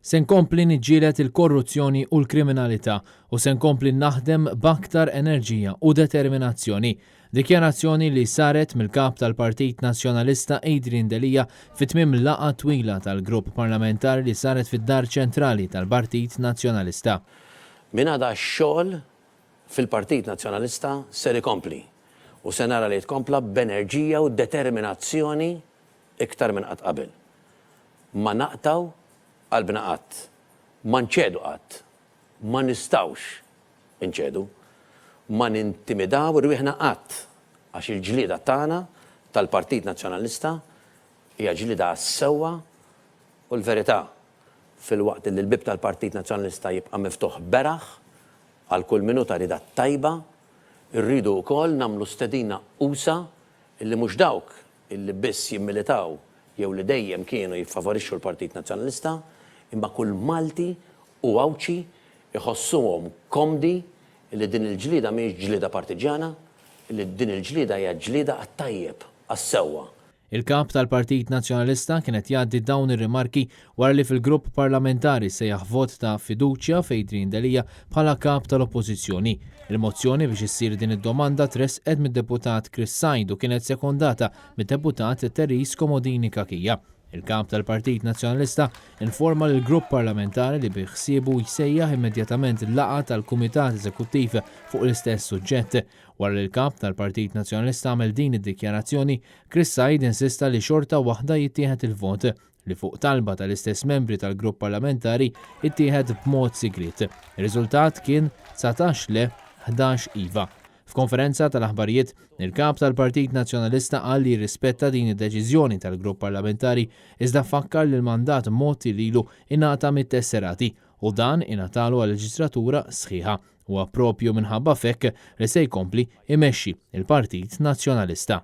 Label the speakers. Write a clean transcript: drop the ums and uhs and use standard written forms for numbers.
Speaker 1: Se nkompli niġġieled il-korruzzjoni u l-kriminalità u se nkompli naħdem b'aktar enerġija u determinazzjoni. Dikjarazzjoni li saret mill-kap tal-Partit Nazzjonalista Adrian Delija fit-tmiem laqgħa twila tal-grupp parlamentari li saret fid-Dar Ċentrali tal-Partit Nazzjonalista.
Speaker 2: Min għada x-xogħol fil-Partit Nazzjonalista ser ikompli u se nara li tkompla b'enerġija u determinazzjoni iktar minn qatt qabel. Ma naqtaw qalbna qatt, ma nċedu qatt, ma nistawx inċedu, ma nintimidaw rwieħna qatt għax il-ġlieda tagħna tal-Partit Nazzjonalista hija ġlieda għas-sewwa u l-verità fil-waqt li l-bib tal-Partit Nazzjonalista jibqa' miftuħ beraħ għal kull minuta rida tajba, irridu wkoll nagħmlu stedina qusa illi mhux dawk illi biss jimmilitaw jew li dejjem kienu jiffavorixxu l-Partit Nazzjonalista, imma kull Malti u Awċi iħossuhom komdi li din il-ġlieda mhijiex ġlieda partiġjana, li din il-ġlieda hija ġlieda għat-tajjeb, għas-sewwa.
Speaker 1: Il-kap tal-Partit Nazzjonalista kienet jgħaddi dawn ir-rimarki wara li fil-grupp parlamentari sejjaħ vot ta' fiduċja f'Adrian Delija bħala kap tal-Oppożizzjoni. Il-mozzjoni biex issir din id-domanda tresqet mid-deputat Chris Said u kienet sekondata mid-deputat Terris Komodini Kakija. Il-kap tal-Partit Nazzjonalista informa l-grupp parlamentari li biħsiebu jsejjaħ immedjatament il-laqgħa tal-Kumitat Eżekuttiv fuq l-istess suġġett. Wara li l-kap tal-Partit Nazzjonalista għamel din id-dikjarazzjoni, Chris Said insista li xorta waħda jittieħed il-vot li fuq talba tal-istess membri tal-grupp parlamentari ittieħed b'mod sigriet. Ir-riżultat kien 19 le 11 iva. F'konferenza tal-aħbarijiet, il-kap tal-Partit Nazzjonalista qal li jirrispetta din id-deċiżjoni tal-grupp parlamentari iżda fakkar li l-mandat moti lilu ingħata mit-tesserati u dan ingħatalu għal leġislatura sħiħa u appropju minħabba fekk li se jkompli imexxi il-Partit Nazzjonalista.